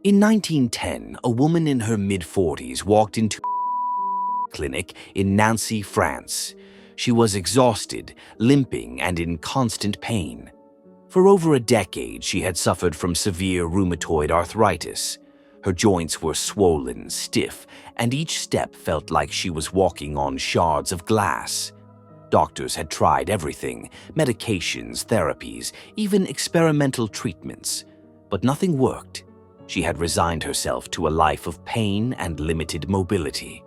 In 1910, a woman in her mid-40s walked into a clinic in Nancy, France. She was exhausted, limping, and in constant pain. For over a decade, she had suffered from severe rheumatoid arthritis. Her joints were swollen, stiff, and each step felt like she was walking on shards of glass. Doctors had tried everything: medications, therapies, even experimental treatments. But nothing worked. She had resigned herself to a life of pain and limited mobility.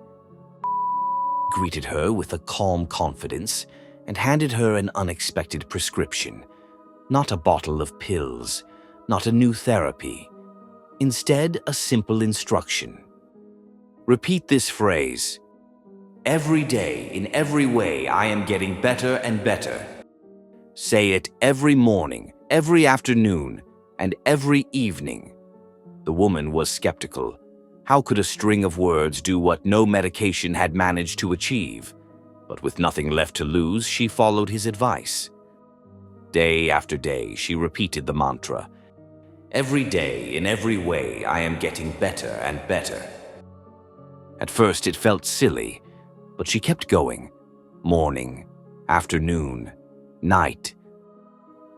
Greeted her with a calm confidence and handed her an unexpected prescription. Not a bottle of pills, not a new therapy. Instead, a simple instruction. Repeat this phrase. Every day, in every way, I am getting better and better. Say it every morning, every afternoon, and every evening. The woman was skeptical. How could a string of words do what no medication had managed to achieve? But with nothing left to lose, she followed his advice. Day after day, she repeated the mantra. Every day, in every way, I am getting better and better. At first, it felt silly, but she kept going. Morning, afternoon, night.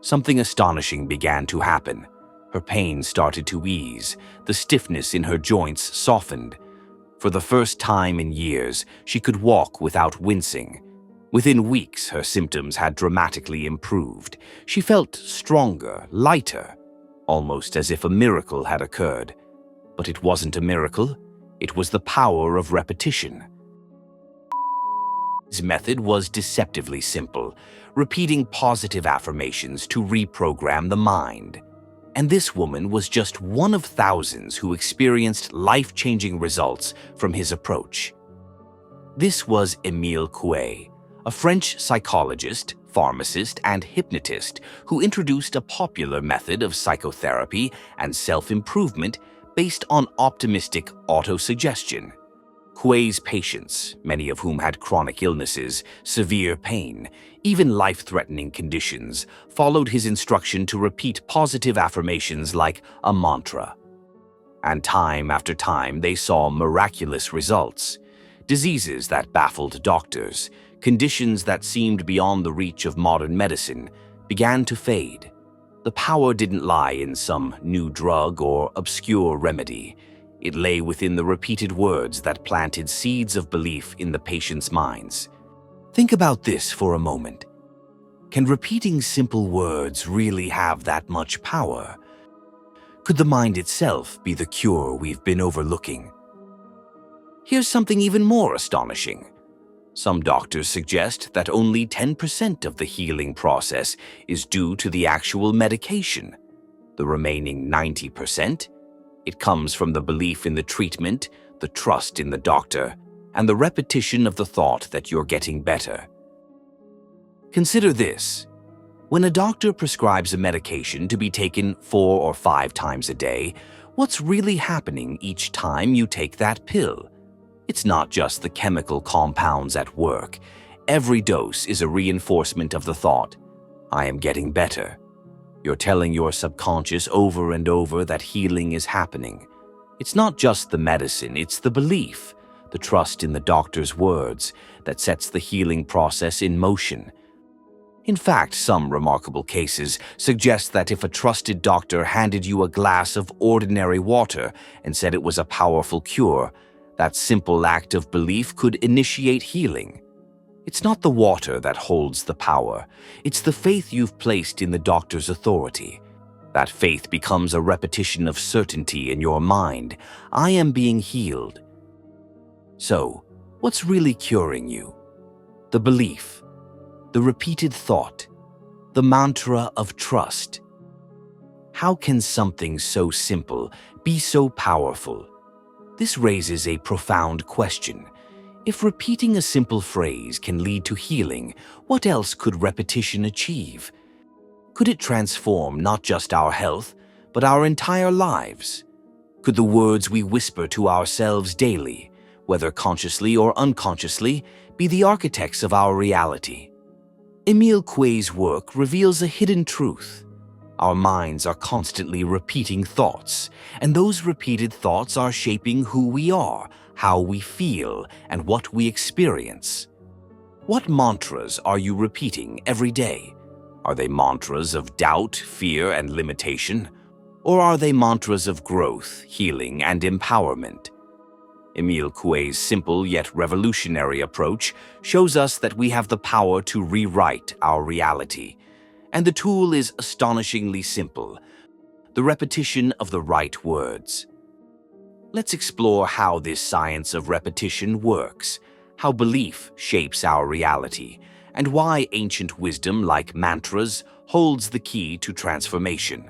Something astonishing began to happen. Her pain started to ease. The stiffness in her joints softened. For the first time in years, she could walk without wincing. Within weeks, her symptoms had dramatically improved. She felt stronger, lighter, almost as if a miracle had occurred. But it wasn't a miracle. It was the power of repetition. His method was deceptively simple, repeating positive affirmations to reprogram the mind. And this woman was just one of thousands who experienced life-changing results from his approach. This was Émile Coué, a French psychologist, pharmacist, and hypnotist who introduced a popular method of psychotherapy and self-improvement based on optimistic autosuggestion. Coué's patients, many of whom had chronic illnesses, severe pain, even life-threatening conditions, followed his instruction to repeat positive affirmations like a mantra. And time after time, they saw miraculous results. Diseases that baffled doctors, conditions that seemed beyond the reach of modern medicine, began to fade. The power didn't lie in some new drug or obscure remedy. It lay within the repeated words that planted seeds of belief in the patient's minds. Think about this for a moment. Can repeating simple words really have that much power? Could the mind itself be the cure we've been overlooking? Here's something even more astonishing. Some doctors suggest that only 10% of the healing process is due to the actual medication. The remaining 90%? It comes from the belief in the treatment, the trust in the doctor, and the repetition of the thought that you're getting better. Consider this. When a doctor prescribes a medication to be taken 4 or 5 times a day, what's really happening each time you take that pill? It's not just the chemical compounds at work. Every dose is a reinforcement of the thought, I am getting better. You're telling your subconscious over and over that healing is happening. It's not just the medicine, it's the belief, the trust in the doctor's words that sets the healing process in motion. In fact, some remarkable cases suggest that if a trusted doctor handed you a glass of ordinary water and said it was a powerful cure, that simple act of belief could initiate healing. It's not the water that holds the power. It's the faith you've placed in the doctor's authority. That faith becomes a repetition of certainty in your mind. I am being healed. So, what's really curing you? The belief, the repeated thought, the mantra of trust. How can something so simple be so powerful? This raises a profound question. If repeating a simple phrase can lead to healing, what else could repetition achieve? Could it transform not just our health, but our entire lives? Could the words we whisper to ourselves daily, whether consciously or unconsciously, be the architects of our reality? Émile Coué's work reveals a hidden truth. Our minds are constantly repeating thoughts, and those repeated thoughts are shaping who we are, how we feel, and what we experience. What mantras are you repeating every day? Are they mantras of doubt, fear, and limitation? Or are they mantras of growth, healing, and empowerment? Émile Coué's simple yet revolutionary approach shows us that we have the power to rewrite our reality. And the tool is astonishingly simple: the repetition of the right words. Let's explore how this science of repetition works, how belief shapes our reality, and why ancient wisdom like mantras holds the key to transformation.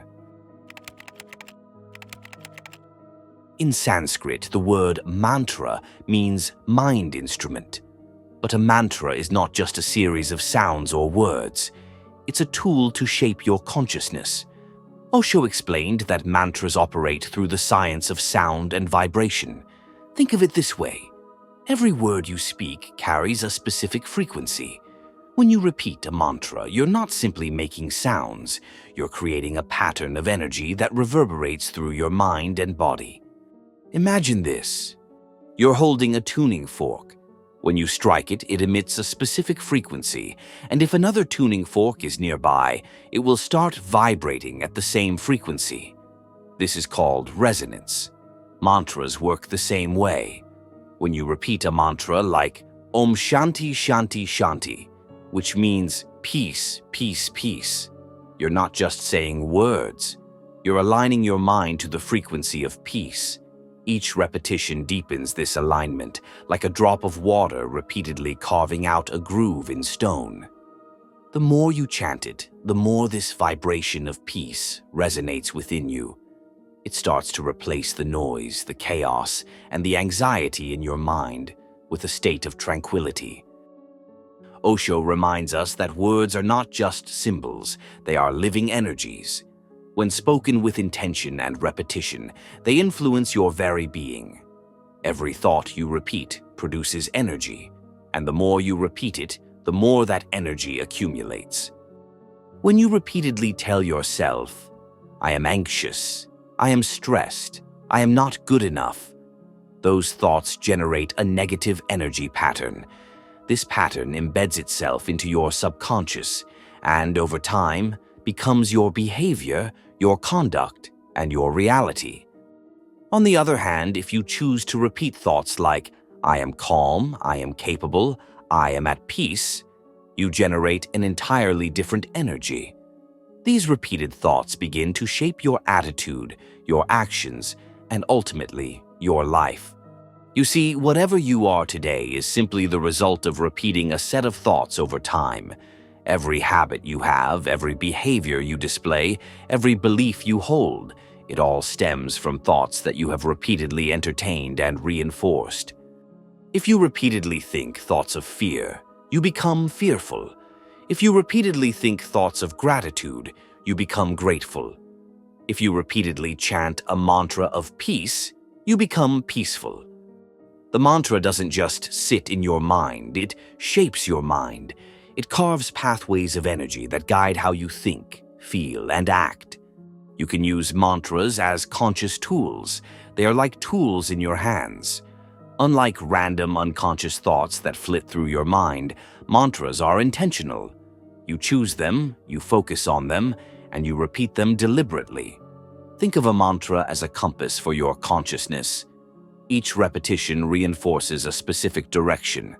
In Sanskrit, the word mantra means mind instrument. But a mantra is not just a series of sounds or words. It's a tool to shape your consciousness. Osho explained that mantras operate through the science of sound and vibration. Think of it this way: every word you speak carries a specific frequency. When you repeat a mantra, you're not simply making sounds, you're creating a pattern of energy that reverberates through your mind and body. Imagine this. You're holding a tuning fork. When you strike it, it emits a specific frequency, and if another tuning fork is nearby, it will start vibrating at the same frequency. This is called resonance. Mantras work the same way. When you repeat a mantra like Om Shanti Shanti Shanti, which means peace, peace, peace, you're not just saying words. You're aligning your mind to the frequency of peace. Each repetition deepens this alignment, like a drop of water repeatedly carving out a groove in stone. The more you chant it, the more this vibration of peace resonates within you. It starts to replace the noise, the chaos, and the anxiety in your mind with a state of tranquility. Osho reminds us that words are not just symbols, they are living energies. When spoken with intention and repetition, they influence your very being. Every thought you repeat produces energy, and the more you repeat it, the more that energy accumulates. When you repeatedly tell yourself, "I am anxious, I am stressed, I am not good enough," those thoughts generate a negative energy pattern. This pattern embeds itself into your subconscious, and over time, becomes your behavior, your conduct, and your reality. On the other hand, if you choose to repeat thoughts like, "I am calm, I am capable, I am at peace," you generate an entirely different energy. These repeated thoughts begin to shape your attitude, your actions, and ultimately, your life. You see, whatever you are today is simply the result of repeating a set of thoughts over time. Every habit you have, every behavior you display, every belief you hold, it all stems from thoughts that you have repeatedly entertained and reinforced. If you repeatedly think thoughts of fear, you become fearful. If you repeatedly think thoughts of gratitude, you become grateful. If you repeatedly chant a mantra of peace, you become peaceful. The mantra doesn't just sit in your mind, it shapes your mind. It carves pathways of energy that guide how you think, feel, and act. You can use mantras as conscious tools. They are like tools in your hands. Unlike random unconscious thoughts that flit through your mind, mantras are intentional. You choose them, you focus on them, and you repeat them deliberately. Think of a mantra as a compass for your consciousness. Each repetition reinforces a specific direction.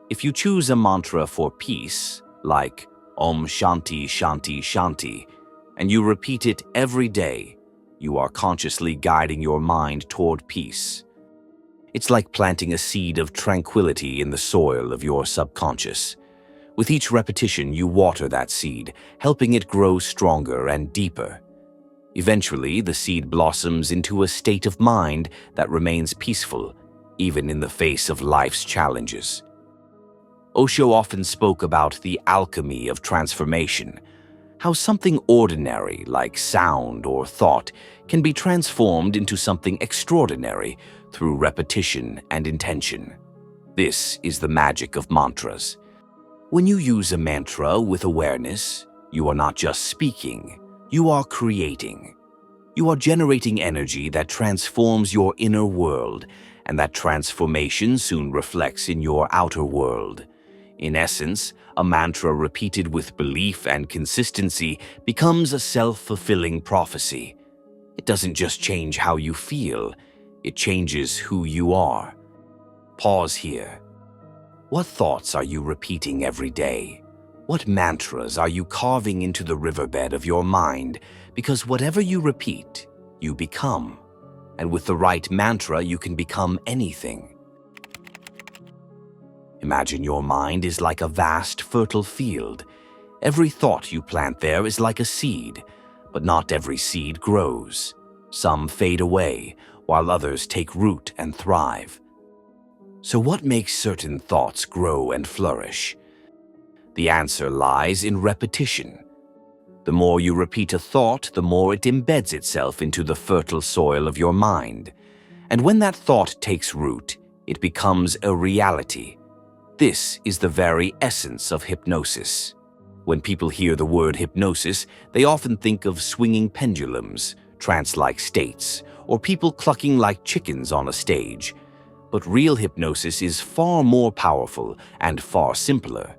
If you choose a mantra for peace, like Om Shanti Shanti Shanti, and you repeat it every day, you are consciously guiding your mind toward peace. It's like planting a seed of tranquility in the soil of your subconscious. With each repetition, you water that seed, helping it grow stronger and deeper. Eventually, the seed blossoms into a state of mind that remains peaceful, even in the face of life's challenges. Osho often spoke about the alchemy of transformation, how something ordinary like sound or thought can be transformed into something extraordinary through repetition and intention. This is the magic of mantras. When you use a mantra with awareness, you are not just speaking, You are creating. You are generating energy that transforms your inner world, and that transformation soon reflects in your outer world. In essence, a mantra repeated with belief and consistency becomes a self-fulfilling prophecy. It doesn't just change how you feel, it changes who you are. Pause here. What thoughts are you repeating every day? What mantras are you carving into the riverbed of your mind? Because whatever you repeat, you become. And with the right mantra, you can become anything. Imagine your mind is like a vast, fertile field. Every thought you plant there is like a seed, but not every seed grows. Some fade away, while others take root and thrive. So what makes certain thoughts grow and flourish? The answer lies in repetition. The more you repeat a thought, the more it embeds itself into the fertile soil of your mind. And when that thought takes root, it becomes a reality. This is the very essence of hypnosis. When people hear the word hypnosis, they often think of swinging pendulums, trance-like states, or people clucking like chickens on a stage. But real hypnosis is far more powerful and far simpler.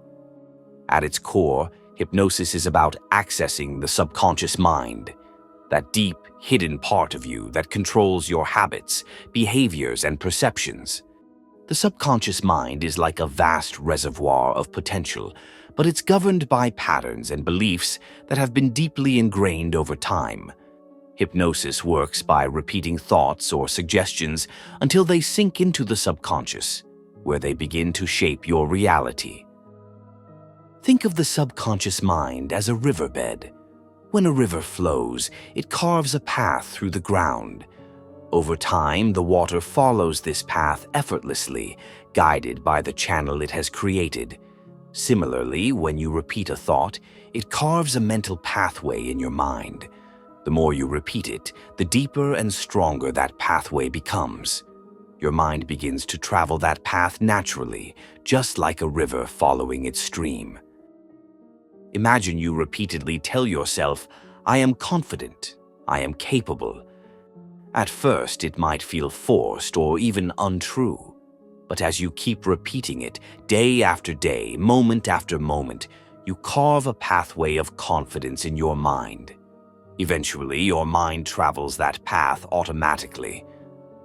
At its core, hypnosis is about accessing the subconscious mind, that deep, hidden part of you that controls your habits, behaviors, and perceptions. The subconscious mind is like a vast reservoir of potential, but it's governed by patterns and beliefs that have been deeply ingrained over time. Hypnosis works by repeating thoughts or suggestions until they sink into the subconscious, where they begin to shape your reality. Think of the subconscious mind as a riverbed. When a river flows, it carves a path through the ground. Over time, the water follows this path effortlessly, guided by the channel it has created. Similarly, when you repeat a thought, it carves a mental pathway in your mind. The more you repeat it, the deeper and stronger that pathway becomes. Your mind begins to travel that path naturally, just like a river following its stream. Imagine you repeatedly tell yourself, "I am confident, I am capable." At first, it might feel forced or even untrue. But as you keep repeating it, day after day, moment after moment, you carve a pathway of confidence in your mind. Eventually, your mind travels that path automatically.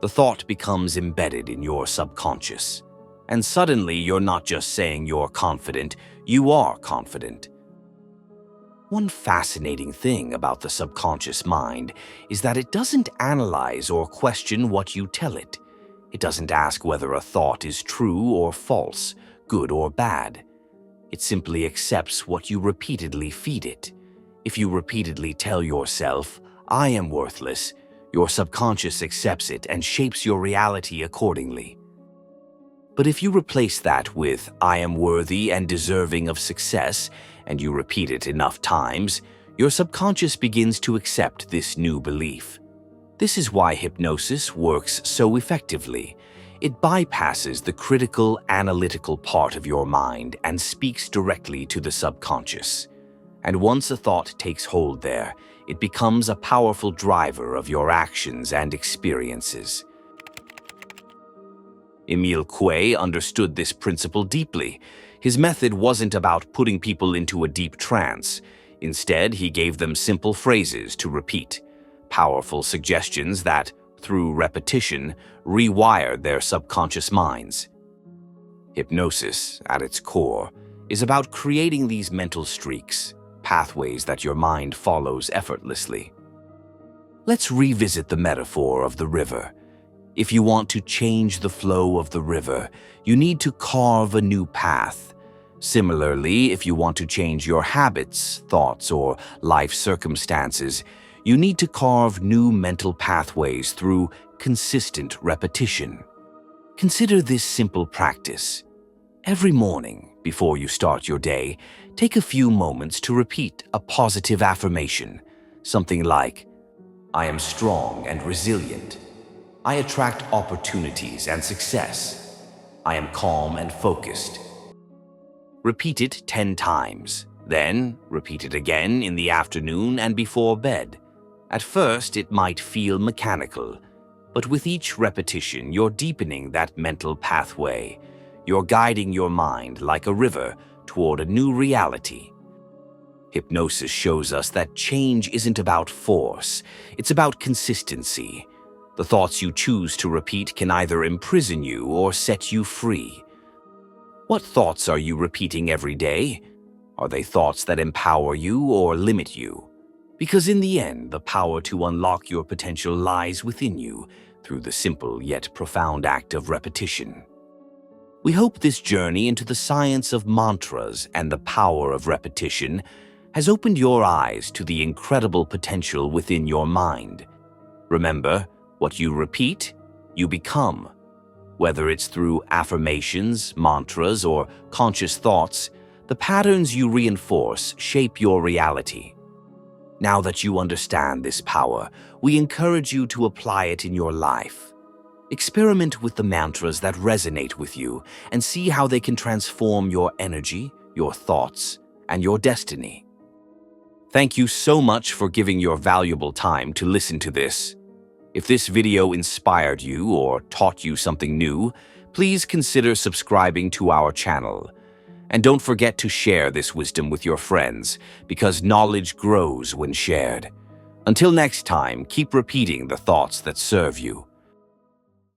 The thought becomes embedded in your subconscious. And suddenly, you're not just saying you're confident, you are confident. One fascinating thing about the subconscious mind is that it doesn't analyze or question what you tell it. It doesn't ask whether a thought is true or false, good or bad. It simply accepts what you repeatedly feed it. If you repeatedly tell yourself, "I am worthless," your subconscious accepts it and shapes your reality accordingly. But if you replace that with, "I am worthy and deserving of success," and you repeat it enough times, your subconscious begins to accept this new belief. This is why hypnosis works so effectively. It bypasses the critical, analytical part of your mind and speaks directly to the subconscious. And once a thought takes hold there, it becomes a powerful driver of your actions and experiences. Émile Coué understood this principle deeply. His method wasn't about putting people into a deep trance. Instead, he gave them simple phrases to repeat, powerful suggestions that, through repetition, rewired their subconscious minds. Hypnosis, at its core, is about creating these mental streaks, pathways that your mind follows effortlessly. Let's revisit the metaphor of the river. If you want to change the flow of the river, you need to carve a new path. Similarly, if you want to change your habits, thoughts, or life circumstances, you need to carve new mental pathways through consistent repetition. Consider this simple practice. Every morning, before you start your day, take a few moments to repeat a positive affirmation, something like, "I am strong and resilient. I attract opportunities and success. I am calm and focused." Repeat it 10 times. Then, repeat it again in the afternoon and before bed. At first, it might feel mechanical, but with each repetition, you're deepening that mental pathway. You're guiding your mind like a river toward a new reality. Hypnosis shows us that change isn't about force, it's about consistency. The thoughts you choose to repeat can either imprison you or set you free. What thoughts are you repeating every day? Are they thoughts that empower you or limit you? Because in the end, the power to unlock your potential lies within you through the simple yet profound act of repetition. We hope this journey into the science of mantras and the power of repetition has opened your eyes to the incredible potential within your mind. Remember, what you repeat, you become. Whether it's through affirmations, mantras, or conscious thoughts, the patterns you reinforce shape your reality. Now that you understand this power, we encourage you to apply it in your life. Experiment with the mantras that resonate with you and see how they can transform your energy, your thoughts, and your destiny. Thank you so much for giving your valuable time to listen to this. If this video inspired you or taught you something new, please consider subscribing to our channel. And don't forget to share this wisdom with your friends, because knowledge grows when shared. Until next time, keep repeating the thoughts that serve you.